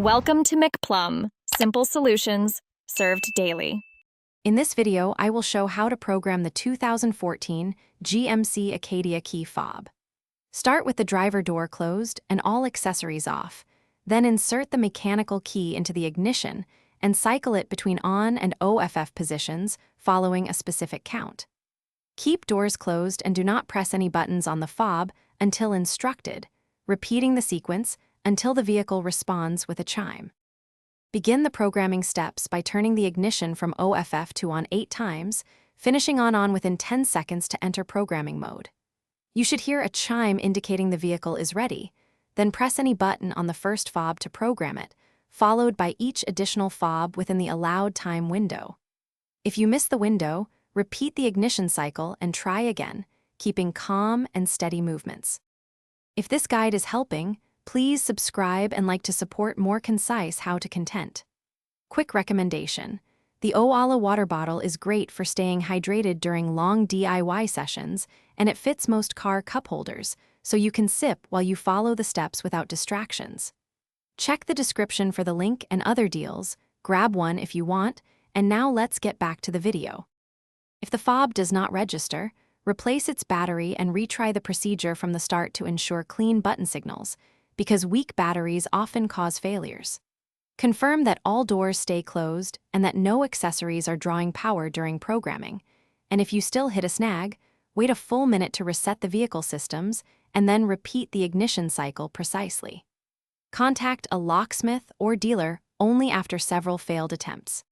Welcome to McPlum, simple solutions served daily. In this video, I will show how to program the 2014 GMC Acadia key fob. Start with the driver door closed and all accessories off, then insert the mechanical key into the ignition and cycle it between on and OFF positions following a specific count. Keep doors closed and do not press any buttons on the fob until instructed, repeating the sequence until the vehicle responds with a chime. Begin the programming steps by turning the ignition from OFF to on 8 times, finishing on within 10 seconds to enter programming mode. You should hear a chime indicating the vehicle is ready, then press any button on the first fob to program it, followed by each additional fob within the allowed time window. If you miss the window, repeat the ignition cycle and try again, keeping calm and steady movements. If this guide is helping, please subscribe and like to support more concise how-to content. Quick recommendation: the Oala water bottle is great for staying hydrated during long DIY sessions, and it fits most car cup holders, so you can sip while you follow the steps without distractions. Check the description for the link and other deals, grab one if you want, and now let's get back to the video. If the fob does not register, replace its battery and retry the procedure from the start to ensure clean button signals, because weak batteries often cause failures. Confirm that all doors stay closed and that no accessories are drawing power during programming, and if you still hit a snag, wait a full minute to reset the vehicle systems and then repeat the ignition cycle precisely. Contact a locksmith or dealer only after several failed attempts.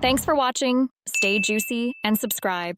Thanks for watching, stay juicy, and subscribe.